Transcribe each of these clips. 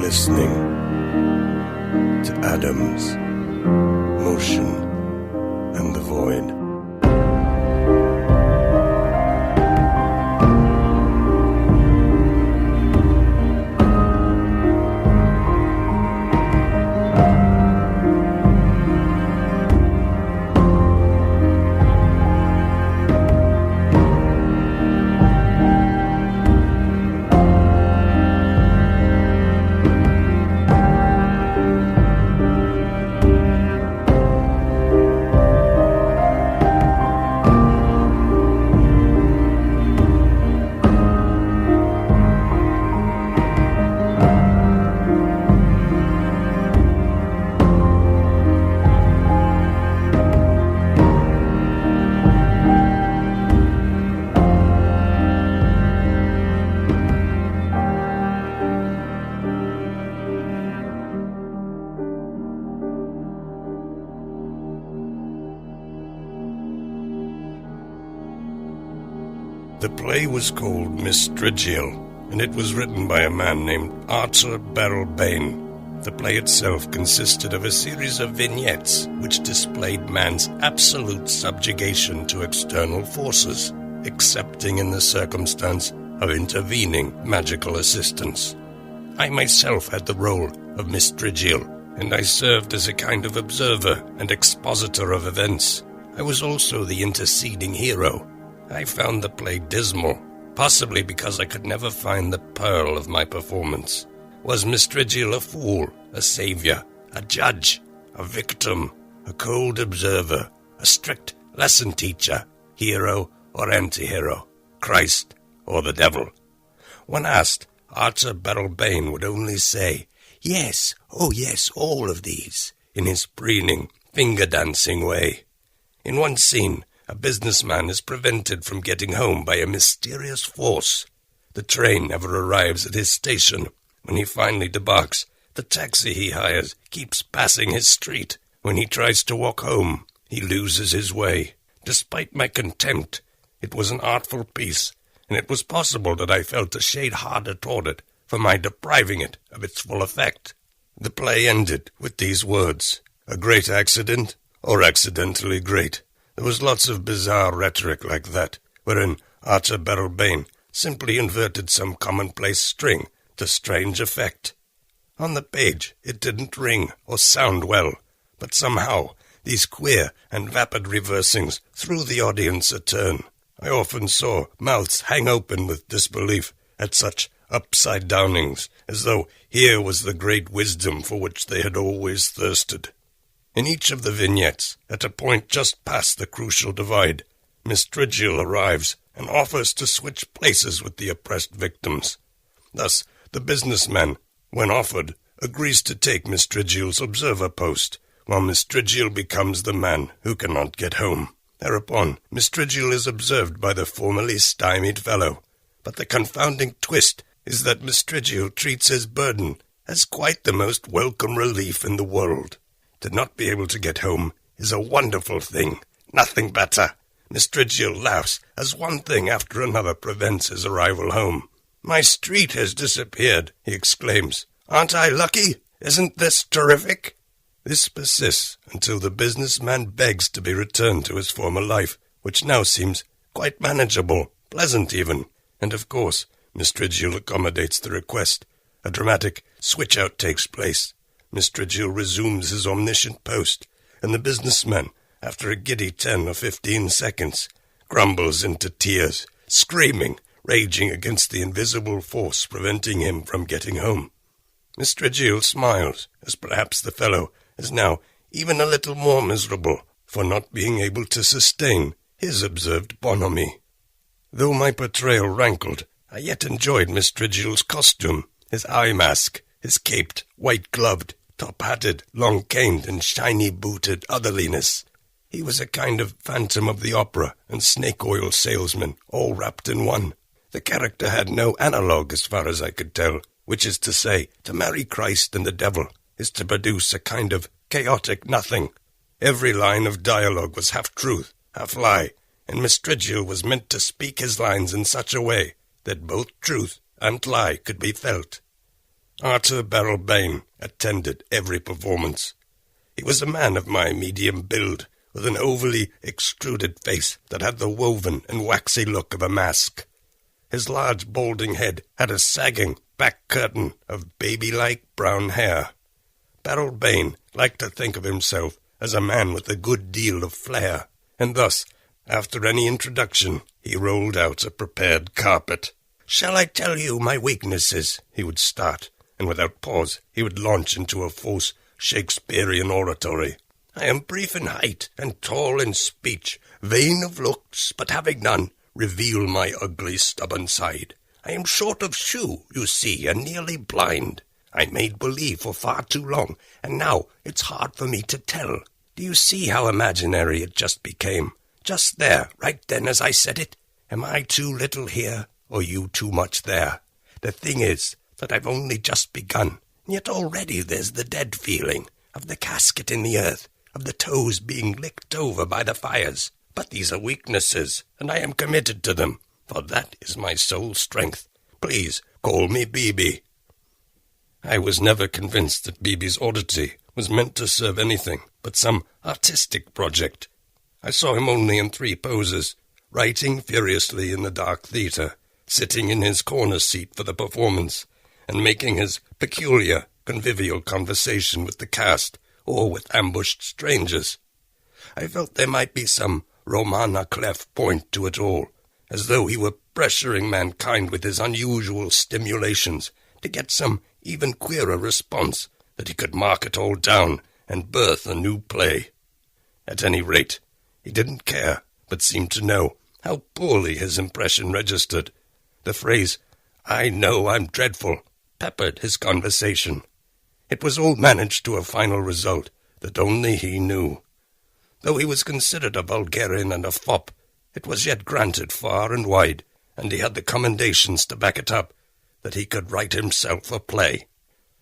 listening to Atoms, Motion, and the Void. The play was called Miss Strigiel, and it was written by a man named Arthur Barrel Bain. The play itself consisted of a series of vignettes which displayed man's absolute subjugation to external forces, excepting in the circumstance of intervening magical assistance. I myself had the role of Miss Strigiel, and I served as a kind of observer and expositor of events. I was also the interceding hero. I found the play dismal, possibly because I could never find the pearl of my performance. Was Miss Strigiel a fool, a savior, a judge, a victim, a cold observer, a strict lesson teacher, hero or anti-hero, Christ or the devil? When asked, Arthur Barrel Bain would only say, "Yes, oh yes, all of these," in his preening, finger-dancing way. In one scene, a businessman is prevented from getting home by a mysterious force. The train never arrives at his station. When he finally debarks, the taxi he hires keeps passing his street. When he tries to walk home, he loses his way. Despite my contempt, it was an artful piece, and it was possible that I felt a shade harder toward it for my depriving it of its full effect. The play ended with these words: "A great accident, or accidentally great." There was lots of bizarre rhetoric like that, wherein Arthur Barrel Bain simply inverted some commonplace string to strange effect. On the page it didn't ring or sound well, but somehow these queer and vapid reversing's threw the audience a turn. I often saw mouths hang open with disbelief at such upside-downings, as though here was the great wisdom for which they had always thirsted. In each of the vignettes, at a point just past the crucial divide, Miss Strigiel arrives and offers to switch places with the oppressed victims. Thus, the businessman, when offered, agrees to take Miss Strigiel's observer post, while Miss Strigiel becomes the man who cannot get home. Thereupon, Miss Strigiel is observed by the formerly stymied fellow, but the confounding twist is that Miss Strigiel treats his burden as quite the most welcome relief in the world. To not be able to get home is a wonderful thing, nothing better. Miss Strigiel laughs as one thing after another prevents his arrival home. "My street has disappeared," he exclaims. "Aren't I lucky? Isn't this terrific?" This persists until the businessman begs to be returned to his former life, which now seems quite manageable, pleasant even. And of course, Miss Strigiel accommodates the request. A dramatic switch-out takes place. Miss Strigiel resumes his omniscient post, and the businessman, after a giddy 10 or 15 seconds, crumbles into tears, screaming, raging against the invisible force preventing him from getting home. Miss Strigiel smiles, as perhaps the fellow is now even a little more miserable for not being able to sustain his observed bonhomie. Though my portrayal rankled, I yet enjoyed Miss Strigiel's costume, his eye mask, his caped, white-gloved, top-hatted, long-caned, and shiny-booted otherliness. He was a kind of Phantom of the Opera and snake-oil salesman, all wrapped in one. The character had no analogue as far as I could tell, which is to say, to marry Christ and the devil is to produce a kind of chaotic nothing. Every line of dialogue was half truth, half lie, and Miss Strigiel was meant to speak his lines in such a way that both truth and lie could be felt. Arthur Barrelbane attended every performance. He was a man of my medium build, with an overly extruded face that had the woven and waxy look of a mask. His large balding head had a sagging back curtain of baby-like brown hair. Barrelbane liked to think of himself as a man with a good deal of flair, and thus, after any introduction, he rolled out a prepared carpet. "Shall I tell you my weaknesses?" he would start, and without pause he would launch into a false Shakespearean oratory. "I am brief in height and tall in speech, vain of looks, but having none, reveal my ugly stubborn side. I am short of shoe, you see, and nearly blind. I made believe for far too long, and now it's hard for me to tell. Do you see how imaginary it just became? Just there, right then as I said it? Am I too little here, or you too much there? The thing is that I've only just begun, and yet already there's the dead feeling, of the casket in the earth, of the toes being licked over by the fires. But these are weaknesses, and I am committed to them, for that is my sole strength. Please call me BB." I was never convinced that BB's oddity was meant to serve anything but some artistic project. I saw him only in 3 poses, writing furiously in the dark theatre, sitting in his corner seat for the performance, and making his peculiar, convivial conversation with the cast or with ambushed strangers. I felt there might be some Romana clef point to it all, as though he were pressuring mankind with his unusual stimulations to get some even queerer response, that he could mark it all down and birth a new play. At any rate, he didn't care, but seemed to know how poorly his impression registered. The phrase, "I know I'm dreadful," peppered his conversation. It was all managed to a final result that only he knew. Though he was considered a vulgarian and a fop, it was yet granted far and wide, and he had the commendations to back it up, that he could write himself a play.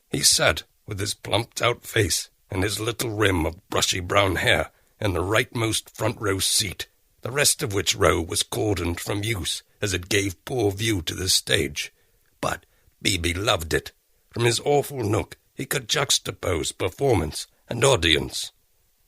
He sat with his plumped-out face and his little rim of brushy brown hair in the rightmost front-row seat, the rest of which row was cordoned from use, as it gave poor view to the stage. But BB loved it. From his awful nook he could juxtapose performance and audience.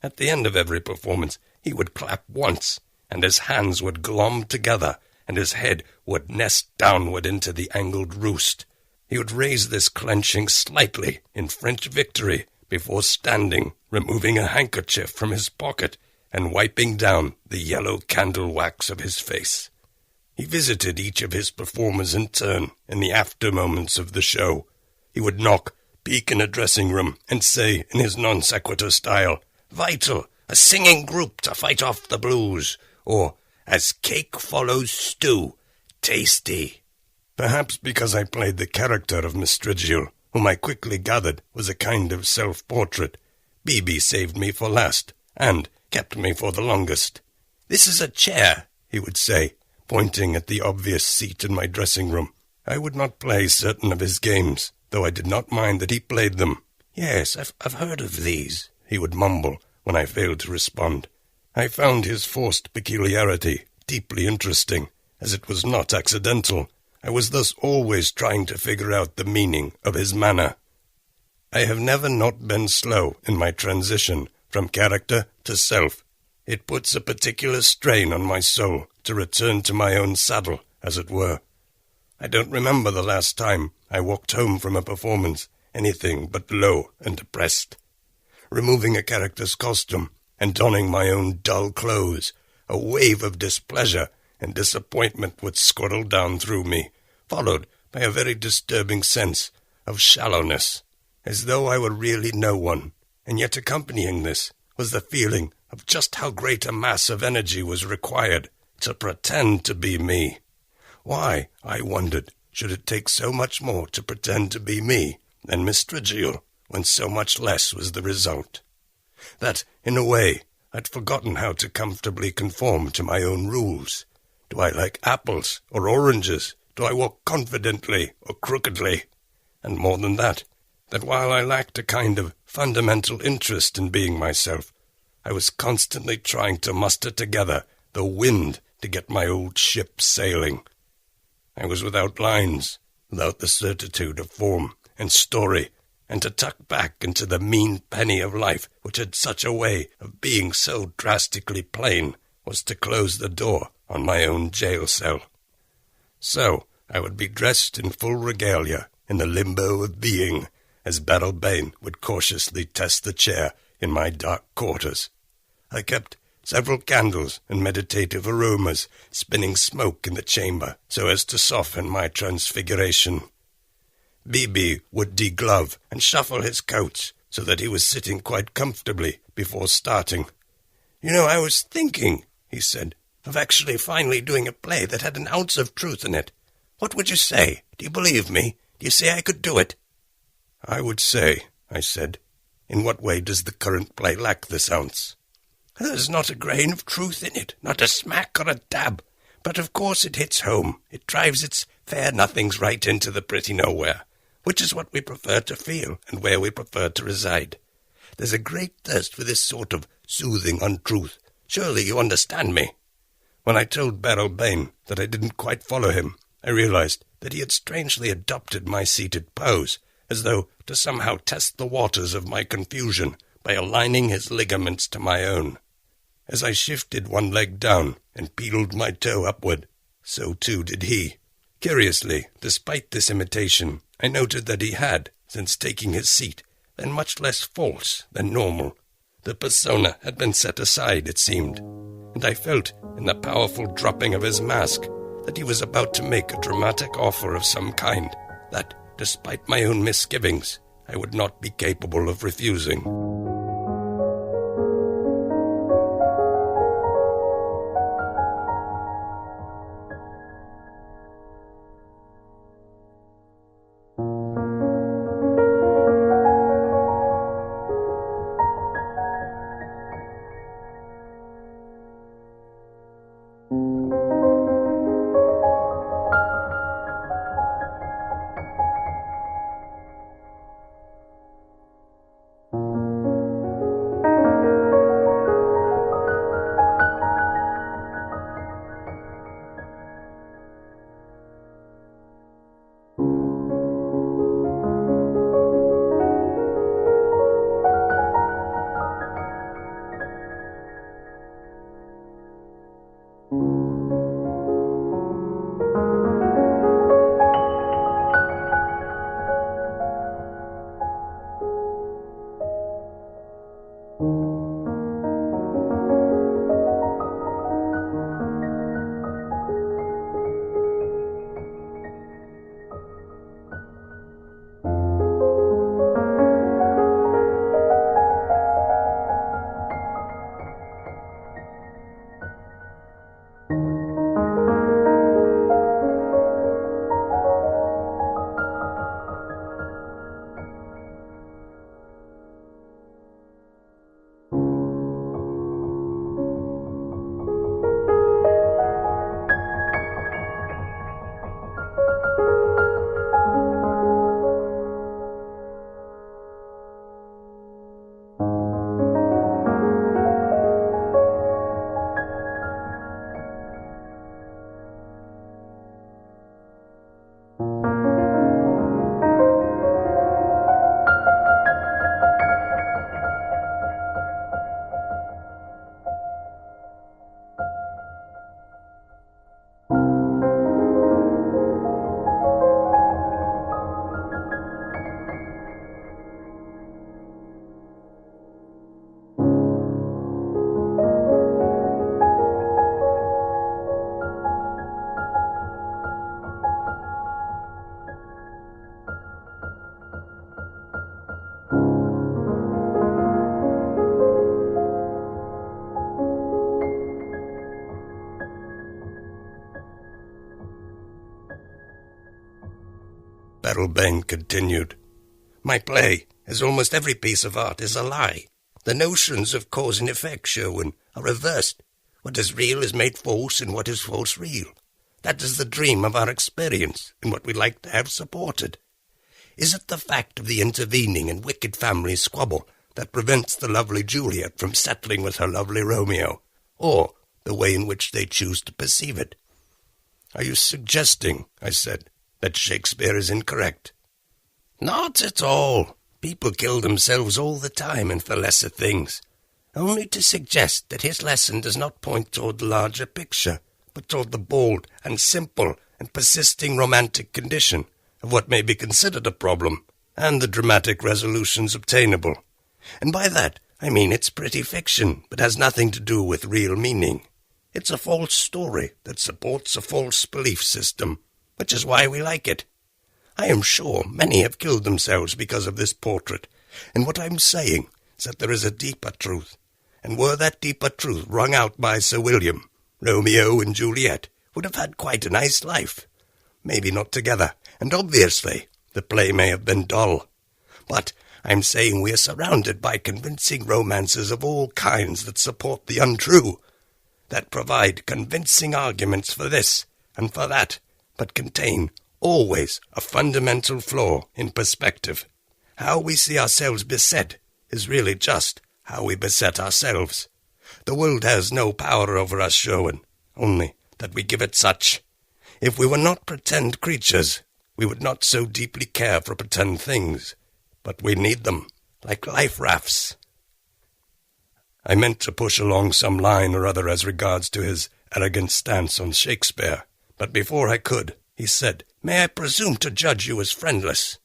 At the end of every performance he would clap once, and his hands would glom together, and his head would nest downward into the angled roost. He would raise this clenching slightly in French victory before standing, removing a handkerchief from his pocket and wiping down the yellow candle wax of his face. He visited each of his performers in turn in the after moments of the show. He would knock, peek in a dressing room, and say in his non sequitur style, "Vital, a singing group to fight off the blues," or "As cake follows stew, tasty." Perhaps because I played the character of Mistrigial, whom I quickly gathered was a kind of self-portrait, BB saved me for last, and kept me for the longest. "This is a chair," he would say, pointing at the obvious seat in my dressing room. I would not play certain of his games, though I did not mind that he played them. "Yes, I've heard of these," he would mumble when I failed to respond. I found his forced peculiarity deeply interesting, as it was not accidental. I was thus always trying to figure out the meaning of his manner. I have never not been slow in my transition from character to self. It puts a particular strain on my soul to return to my own saddle, as it were. I don't remember the last time I walked home from a performance anything but low and depressed. Removing a character's costume and donning my own dull clothes, a wave of displeasure and disappointment would squirrel down through me, followed by a very disturbing sense of shallowness, as though I were really no one, and yet accompanying this was the feeling of just how great a mass of energy was required to pretend to be me. Why, I wondered, should it take so much more to pretend to be me than Mistrigial, when so much less was the result? That, in a way, I'd forgotten how to comfortably conform to my own rules. Do I like apples or oranges? Do I walk confidently or crookedly? And more than that while I lacked a kind of fundamental interest in being myself, I was constantly trying to muster together the wind to get my old ship sailing. I was without lines, without the certitude of form and story, and to tuck back into the mean penny of life which had such a way of being so drastically plain, was to close the door on my own jail cell. So I would be dressed in full regalia in the limbo of being, as Beryl Bain would cautiously test the chair in my dark quarters. I kept several candles and meditative aromas spinning smoke in the chamber so as to soften my transfiguration. Bibi would deglove and shuffle his coats so that he was sitting quite comfortably before starting. "You know, I was thinking," he said, "of actually finally doing a play that had an ounce of truth in it. What would you say? Do you believe me? Do you say I could do it?" "I would say," I said. "In what way does the current play lack this ounce?" "There's not a grain of truth in it, not a smack or a dab. But of course it hits home. It drives its fair nothings right into the pretty nowhere, which is what we prefer to feel and where we prefer to reside. There's a great thirst for this sort of soothing untruth. Surely you understand me?" When I told Beryl Bain that I didn't quite follow him, I realized that he had strangely adopted my seated pose, as though to somehow test the waters of my confusion by aligning his ligaments to my own. As I shifted one leg down and peeled my toe upward, so too did he. Curiously, despite this imitation, I noted that he had, since taking his seat, been much less false than normal. The persona had been set aside, it seemed, and I felt in the powerful dropping of his mask that he was about to make a dramatic offer of some kind that, despite my own misgivings, I would not be capable of refusing. Beryl Bain continued. "My play, as almost every piece of art, is a lie. The notions of cause and effect, Sherwin, are reversed. What is real is made false, and what is false real. That is the dream of our experience, and what we like to have supported. Is it the fact of the intervening and wicked family squabble that prevents the lovely Juliet from settling with her lovely Romeo, or the way in which they choose to perceive it?" "Are you suggesting," I said, "that Shakespeare is incorrect?" Not at all. People kill themselves all the time and for lesser things. Only to suggest that his lesson does not point toward the larger picture, but toward the bold and simple and persisting romantic condition of what may be considered a problem, and the dramatic resolutions obtainable. And by that, I mean it's pretty fiction, but has nothing to do with real meaning. It's a false story that supports a false belief system, which is why we like it. I am sure many have killed themselves because of this portrait, and what I'm saying is that there is a deeper truth, and were that deeper truth wrung out by Sir William, Romeo and Juliet would have had quite a nice life. Maybe not together, and obviously the play may have been dull. But I'm saying we are surrounded by convincing romances of all kinds that support the untrue, that provide convincing arguments for this and for that, but contain always a fundamental flaw in perspective. How we see ourselves beset is really just how we beset ourselves. The world has no power over us, Sherwin, only that we give it such. If we were not pretend creatures, we would not so deeply care for pretend things, but we need them, like life rafts. I meant to push along some line or other as regards to his arrogant stance on Shakespeare, but before I could, he said, "May I presume to judge you as friendless?"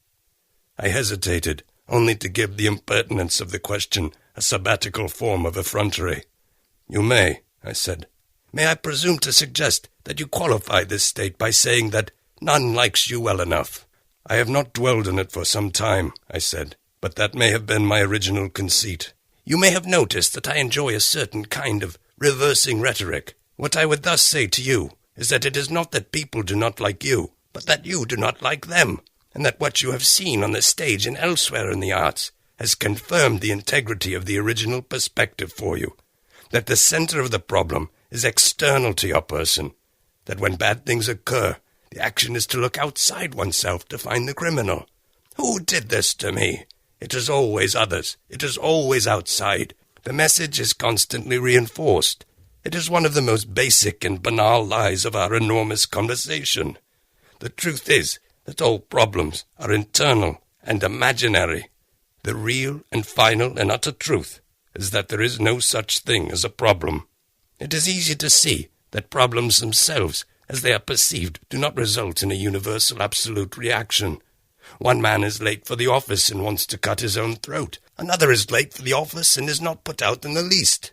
I hesitated, only to give the impertinence of the question a sabbatical form of effrontery. "You may," I said. "May I presume to suggest that you qualify this state by saying that none likes you well enough?" "I have not dwelled on it for some time," I said, "but that may have been my original conceit. You may have noticed that I enjoy a certain kind of reversing rhetoric. What I would thus say to you is that it is not that people do not like you, but that you do not like them, and that what you have seen on the stage and elsewhere in the arts has confirmed the integrity of the original perspective for you, that the center of the problem is external to your person, that when bad things occur, the action is to look outside oneself to find the criminal. Who did this to me? It is always others. It is always outside. The message is constantly reinforced. It is one of the most basic and banal lies of our enormous conversation. The truth is that all problems are internal and imaginary. The real and final and utter truth is that there is no such thing as a problem. It is easy to see that problems themselves, as they are perceived, do not result in a universal absolute reaction. One man is late for the office and wants to cut his own throat. Another is late for the office and is not put out in the least.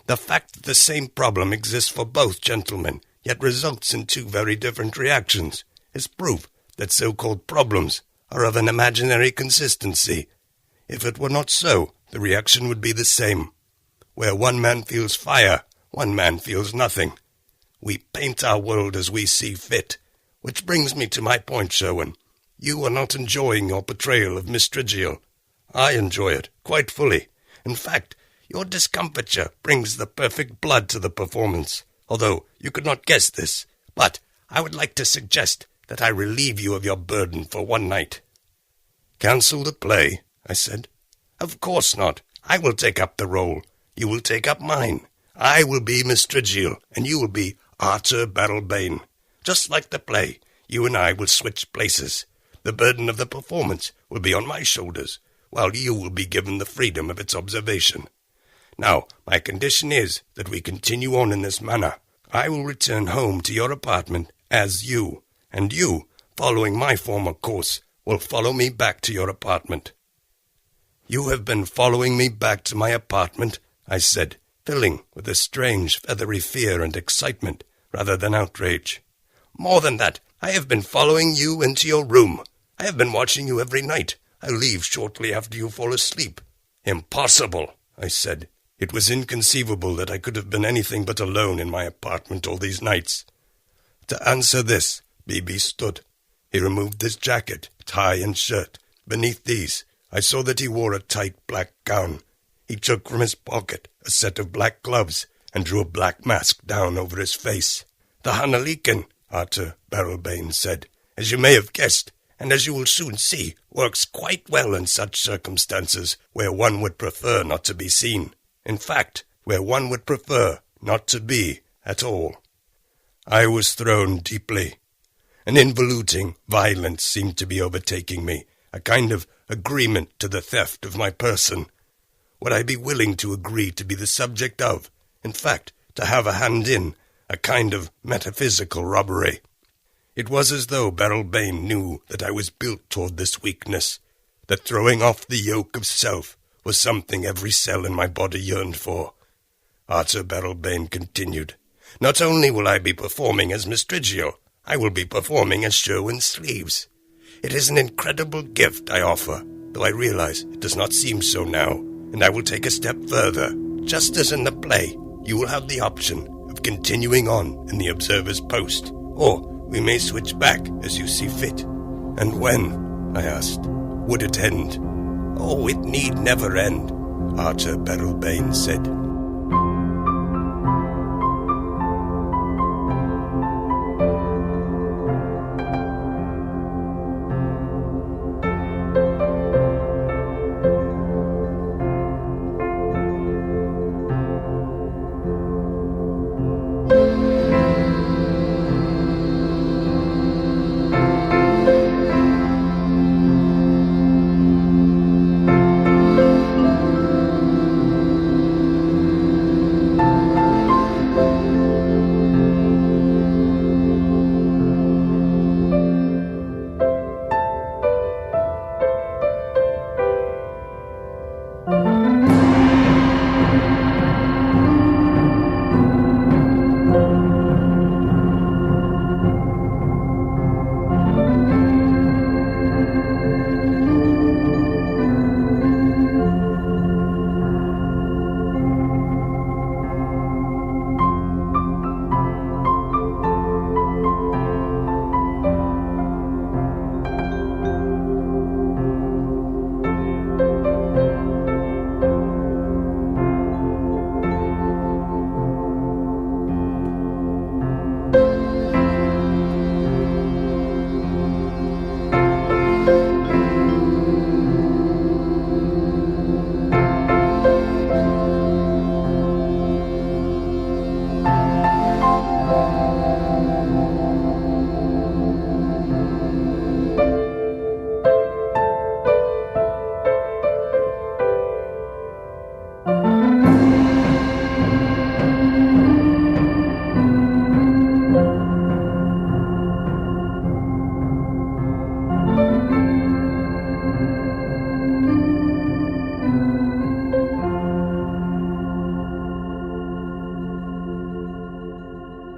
The fact that the same problem exists for both gentlemen, yet results in two very different reactions, is proof that so-called problems are of an imaginary consistency. If it were not so, the reaction would be the same. Where one man feels fire, one man feels nothing. We paint our world as we see fit. Which brings me to my point, Sherwin. You are not enjoying your portrayal of Miss Trigiel. I enjoy it, quite fully. In fact, your discomfiture brings the perfect blood to the performance, although you could not guess this. But I would like to suggest that I relieve you of your burden for one night. "Cancel the play?" I said. "Of course not. I will take up the role. You will take up mine. I will be Miss Trigiel, and you will be Arthur Barrelbane. Just like the play, you and I will switch places. The burden of the performance will be on my shoulders, while you will be given the freedom of its observation. Now, my condition is that we continue on in this manner. I will return home to your apartment as you, and you, following my former course, will follow me back to your apartment." "You have been following me back to my apartment?" I said, filling with a strange feathery fear and excitement rather than outrage. "More than that, I have been following you into your room. I have been watching you every night. I leave shortly after you fall asleep." "Impossible," I said. It was inconceivable that I could have been anything but alone in my apartment all these nights. To answer this, B.B. stood. He removed his jacket, tie, and shirt. Beneath these, I saw that he wore a tight black gown. He took from his pocket a set of black gloves and drew a black mask down over his face. "The Hanaliken," Arthur Barrelbane said, "as you may have guessed, and as you will soon see, works quite well in such circumstances where one would prefer not to be seen. In fact, where one would prefer not to be at all." I was thrown deeply. An involuting violence seemed to be overtaking me. a kind of agreement to the theft of my person. Would I be willing to agree to be the subject of, in fact, to have a hand in, a kind of metaphysical robbery? It was as though Beryl Bain knew that I was built toward this weakness, that throwing off the yoke of self was something every cell in my body yearned for. Arthur Beryl Bain continued, "Not only will I be performing as Miss Strigiel, I will be performing as Sherwin Sleeves. It is an incredible gift I offer, though I realize it does not seem so now, and I will take a step further. Just as in the play, you will have the option of continuing on in the observer's post, or we may switch back as you see fit." "And when," I asked, "would it end?" "Oh, it need never end," Arthur Beryl Bain said.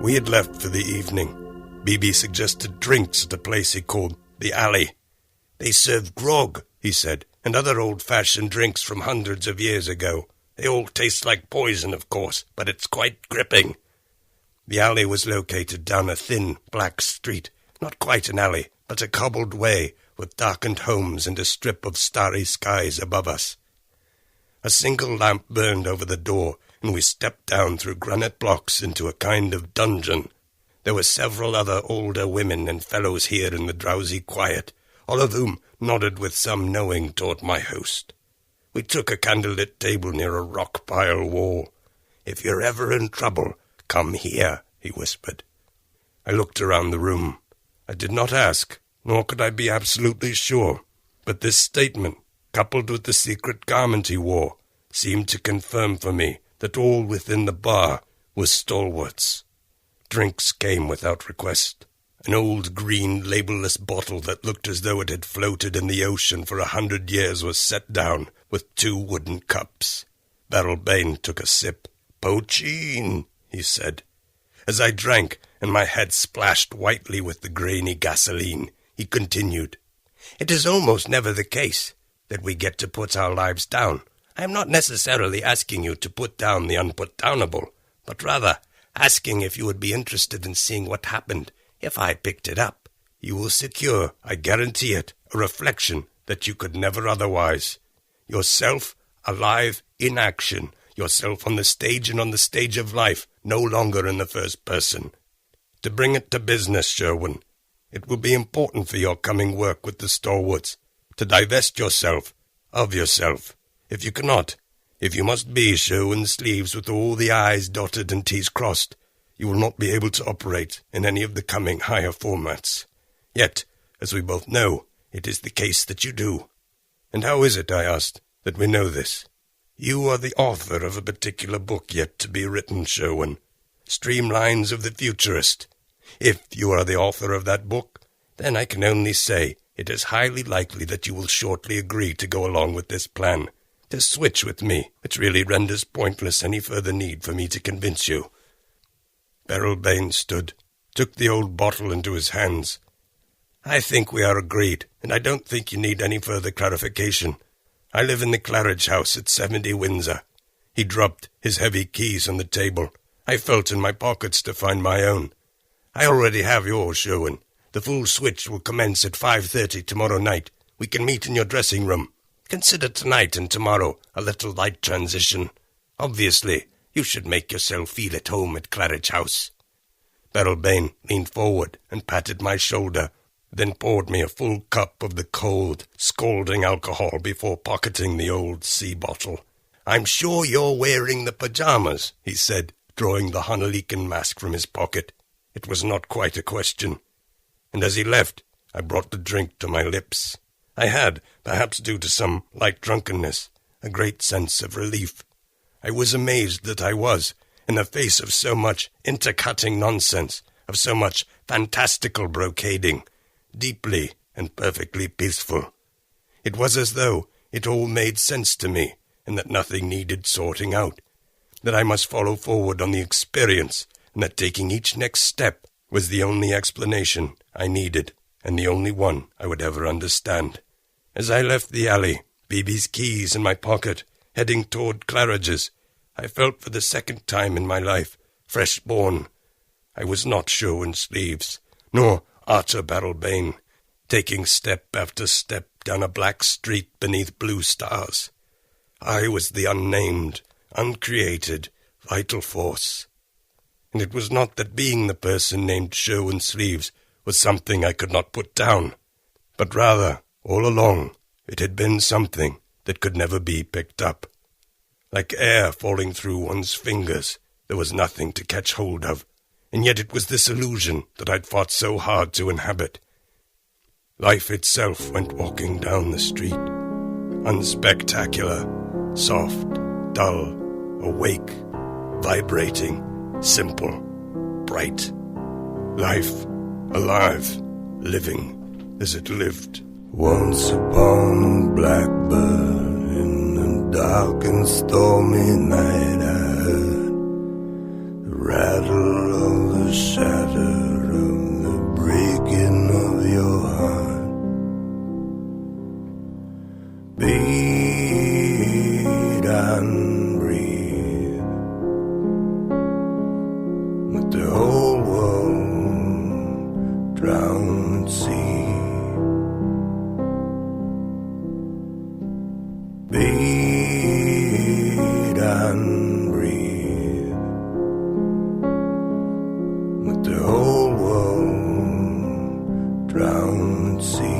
We had left for the evening. BB suggested drinks at a place he called the Alley. "They serve grog," he said, "and other old-fashioned drinks from hundreds of years ago. They all taste like poison, of course, but it's quite gripping." The alley was located down a thin, black street, not quite an alley, but a cobbled way with darkened homes and a strip of starry skies above us. A single lamp burned over the door, and we stepped down through granite blocks into a kind of dungeon. There were several other older women and fellows here in the drowsy quiet, all of whom nodded with some knowing toward my host. We took a candlelit table near a rock-pile wall. "If you're ever in trouble, come here," he whispered. I looked around the room. I did not ask, nor could I be absolutely sure, but this statement, coupled with the secret garment he wore, seemed to confirm for me that all within the bar was stalwarts. Drinks came without request. An old green labelless bottle that looked as though it had floated in the ocean for 100 years was set down with 2 wooden cups. Beryl Bain took a sip. "Poachine," he said. As I drank, and my head splashed whitely with the grainy gasoline, he continued, "It is almost never the case that we get to put our lives down. I am not necessarily asking you to put down the Unputdownable, but rather asking if you would be interested in seeing what happened if I picked it up. You will secure, I guarantee it, a reflection that you could never otherwise. Yourself, alive, in action, yourself on the stage and on the stage of life, no longer in the first person. To bring it to business, Sherwin, it will be important for your coming work with the stalwarts to divest yourself of yourself. If you cannot, if you must be Sherwin Sleeves with all the I's dotted and T's crossed, you will not be able to operate in any of the coming higher formats. Yet, as we both know, it is the case that you do. And how is it, I asked, that we know this? You are the author of a particular book yet to be written, Sherwin. Streamlines of the Futurist. If you are the author of that book, then I can only say it is highly likely that you will shortly agree to go along with this plan, to switch with me, which really renders pointless any further need for me to convince you. Beryl Bain stood, took the old bottle into his hands. I think we are agreed, and I don't think you need any further clarification. I live in the Claridge house at 70 Windsor. He dropped his heavy keys on the table. I felt in my pockets to find my own. I already have yours, Sherwin. The full switch will commence at 5:30 tomorrow night. We can meet in your dressing room. Consider tonight and tomorrow a little light transition. Obviously, you should make yourself feel at home at Claridge House. Beryl Bain leaned forward and patted my shoulder, then poured me a full cup of the cold, scalding alcohol before pocketing the old sea bottle. I'm sure you're wearing the pajamas, he said, drawing the Hanalikan mask from his pocket. It was not quite a question. And as he left, I brought the drink to my lips. I had, perhaps due to some light drunkenness, a great sense of relief. I was amazed that I was, in the face of so much intercutting nonsense, of so much fantastical brocading, deeply and perfectly peaceful. It was as though it all made sense to me, and that nothing needed sorting out, that I must follow forward on the experience, and that taking each next step was the only explanation I needed, and the only one I would ever understand. As I left the alley, Bibi's keys in my pocket, heading toward Claridge's, I felt for the second time in my life fresh-born. I was not Sherwin Sleeves, nor Archer Beryl Bain, taking step after step down a black street beneath blue stars. I was the unnamed, uncreated, vital force. And it was not that being the person named Sherwin Sleeves was something I could not put down, but rather, all along, it had been something that could never be picked up. Like air falling through one's fingers, there was nothing to catch hold of, and yet it was this illusion that I'd fought so hard to inhabit. Life itself went walking down the street, unspectacular, soft, dull, awake, vibrating, simple, bright. Life, alive, living as it lived. Once upon a blackbird in a dark and stormy night, I heard the rattle of the shatter of the breaking of your heart. Beat and breathe, let the whole world drown at sea. Beat and breathe, let the whole world drown at sea.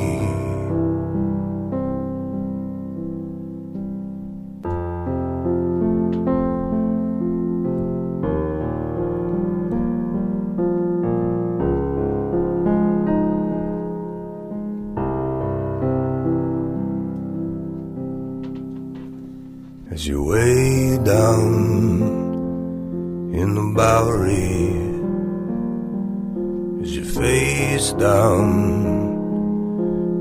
As you way down in the Bowery, as you face down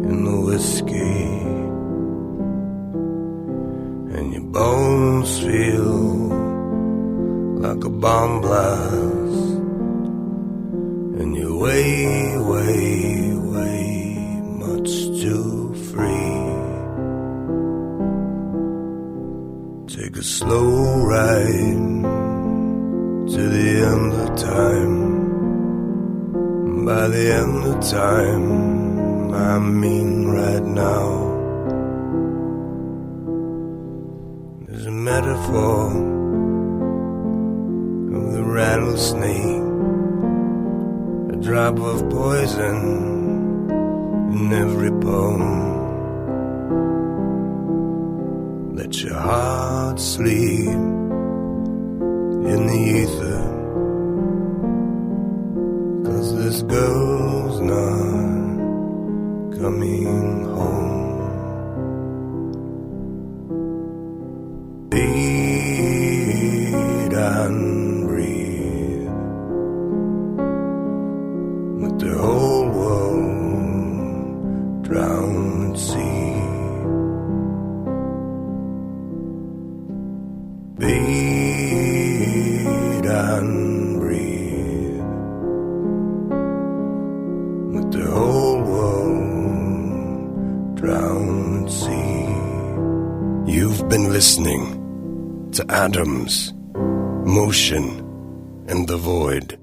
in the whiskey, and your bones feel like a bomb blast, and you're way, way, way much too free. Take a slow ride to the end of time. By the end of time, I mean right now. There's a metaphor of the rattlesnake, a drop of poison in every poem. Let your heart sleep in the ether, 'cause this girl's not coming home. Eat and breathe, let the whole world drown at sea. Eat and breathe, let the whole world drown at sea. You've been listening to Atoms, Motion, and the Void.